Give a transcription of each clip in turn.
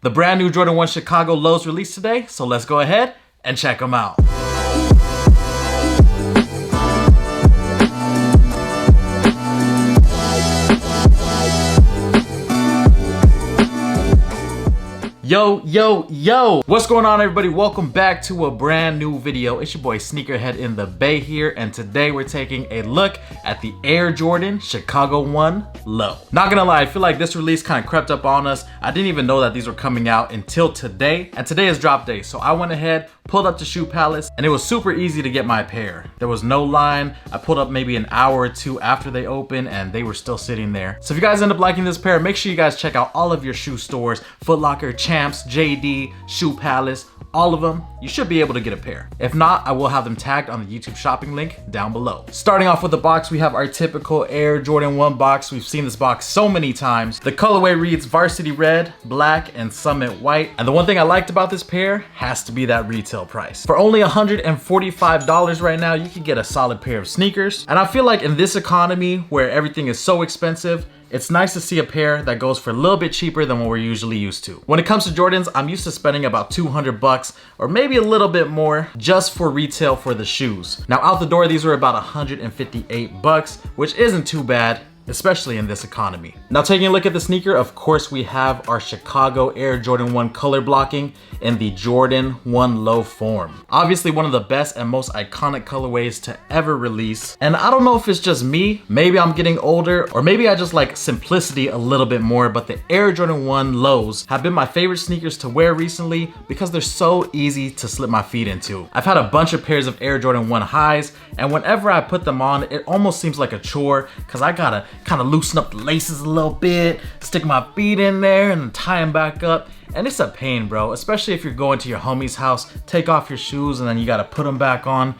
The brand new Jordan 1 Chicago lows released today, so let's go ahead and check them out. Yo, what's going on, everybody? Welcome back to a brand new video. It's your boy Sneakerhead in the Bay here, and today we're taking a look at the Air Jordan Chicago 1 Low. Not gonna lie, I feel like this release kind of crept up on us. I didn't even know that these were coming out until today, and today is drop day, so I went ahead, pulled up to Shoe Palace, and it was super easy to get my pair. There was no line. I pulled up maybe an hour or two after they opened, and they were still sitting there. So if you guys end up liking this pair, make sure you guys check out all of your shoe stores, Foot Locker, Champs, JD, Shoe Palace, all of them. You should be able to get a pair. If not, I will have them tagged on the YouTube shopping link down below. Starting off with the box, we have our typical Air Jordan 1 box. We've seen this box so many times. The colorway reads Varsity Red, Black, and Summit White. And the one thing I liked about this pair has to be that retail price. For only $145 right now, you can get a solid pair of sneakers. And I feel like in this economy where everything is so expensive, it's nice to see a pair that goes for a little bit cheaper than what we're usually used to. When it comes to Jordans, I'm used to spending about 200 bucks or maybe a little bit more just for retail for the shoes. Now out the door, these were about 158 bucks, which isn't too bad, especially in this economy. Now taking a look at the sneaker, of course we have our Chicago Air Jordan 1 color blocking in the Jordan 1 Low form. Obviously one of the best and most iconic colorways to ever release. And I don't know if it's just me, maybe I'm getting older, or maybe I just like simplicity a little bit more, but the Air Jordan 1 Lows have been my favorite sneakers to wear recently because they're so easy to slip my feet into. I've had a bunch of pairs of Air Jordan 1 highs, and whenever I put them on, it almost seems like a chore because I gotta kind of loosen up the laces a little bit, stick my feet in there and tie them back up. And it's a pain, bro, especially if you're going to your homie's house, take off your shoes and then you gotta put them back on.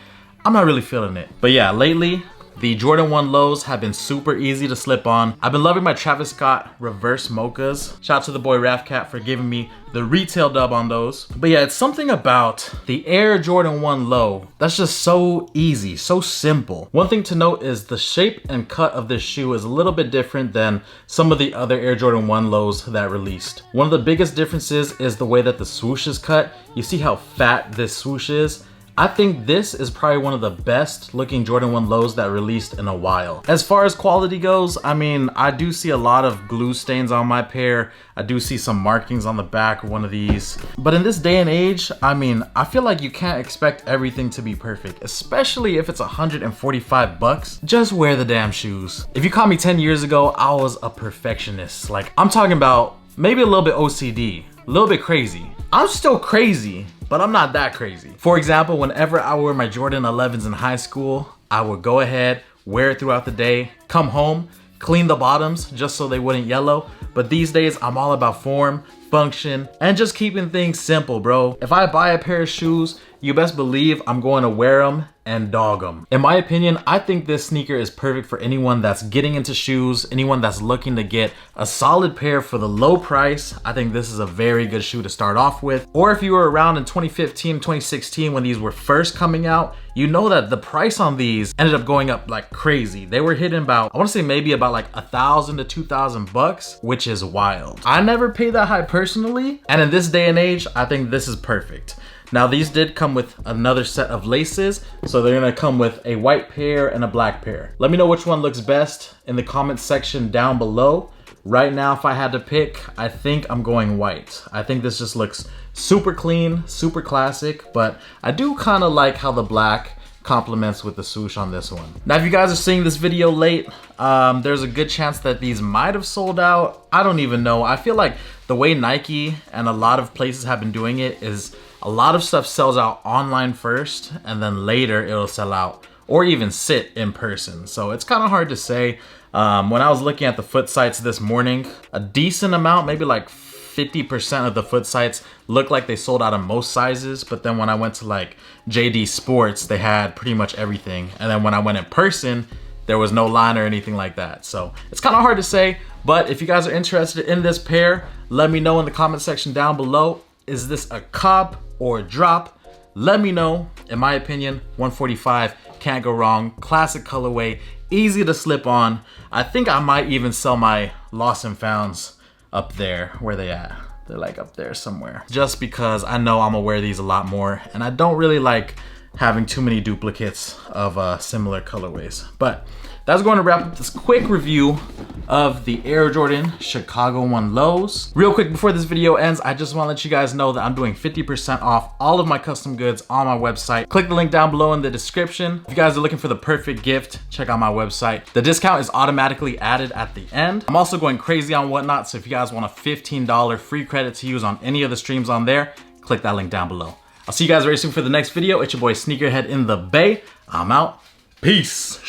I'm not really feeling it. But yeah, lately, the Jordan 1 Lows have been super easy to slip on. I've been loving my Travis Scott reverse mochas. Shout out to the boy Rafcat for giving me the retail dub on those. But yeah, it's something about the Air Jordan 1 Low that's just so easy, so simple. One thing to note is the shape and cut of this shoe is a little bit different than some of the other Air Jordan 1 Lows that released. One of the biggest differences is the way that the swoosh is cut. You see how fat this swoosh is? I think this is probably one of the best looking Jordan 1 Lows that released in a while. As far as quality goes, I mean, I do see a lot of glue stains on my pair. I do see some markings on the back of one of these. But in this day and age, I mean, I feel like you can't expect everything to be perfect, especially if it's 145 bucks. Just wear the damn shoes. If you caught me 10 years ago, I was a perfectionist. Like, I'm talking about maybe a little bit OCD, a little bit crazy. I'm still crazy, but I'm not that crazy. For example, whenever I wore my Jordan 11s in high school, I would go ahead, wear it throughout the day, come home, clean the bottoms just so they wouldn't yellow. But these days, I'm all about form, function, and just keeping things simple, bro. If I buy a pair of shoes, you best believe I'm going to wear them and dog them. In my opinion, I think this sneaker is perfect for anyone that's getting into shoes, anyone that's looking to get a solid pair for the low price. I think this is a very good shoe to start off with. Or if you were around in 2015, 2016 when these were first coming out, you know that the price on these ended up going up like crazy. They were hitting about, I want to say maybe about like 1,000 to 2,000 bucks, which is wild. I never paid that high personally, and in this day and age, I think this is perfect. Now these did come with another set of laces, so they're gonna come with a white pair and a black pair. Let me know which one looks best in the comments section down below. Right now, if I had to pick, I think I'm going white. I think this just looks super clean, super classic, but I do kind of like how the black complements with the swoosh on this one. Now, if you guys are seeing this video late, there's a good chance that these might have sold out. I don't even know. I feel like the way Nike and a lot of places have been doing it is a lot of stuff sells out online first, and then later it'll sell out or even sit in person. So it's kind of hard to say. When I was looking at the foot sites this morning, a decent amount, maybe like 50% of the foot sites looked like they sold out of most sizes. But then when I went to like JD Sports, they had pretty much everything. And then when I went in person, there was no line or anything like that. So it's kind of hard to say. But if you guys are interested in this pair, let me know in the comment section down below. Is this a cop or a drop? Let me know. In my opinion, 145 can't go wrong. Classic colorway, easy to slip on. I think I might even sell my lost and founds up there. Where they at? They're like up there somewhere. Just because I know I'm gonna wear these a lot more and I don't really like having too many duplicates of similar colorways. But that's going to wrap up this quick review of the Air Jordan Chicago 1 Lows. Real quick before this video ends, I just want to let you guys know that I'm doing 50% off all of my custom goods on my website. Click the link down below in the description. If you guys are looking for the perfect gift, check out my website. The discount is automatically added at the end. I'm also going crazy on Whatnot, so if you guys want a $15 free credit to use on any of the streams on there, click that link down below. I'll see you guys very soon for the next video. It's your boy Sneakerhead in the Bay. I'm out. Peace.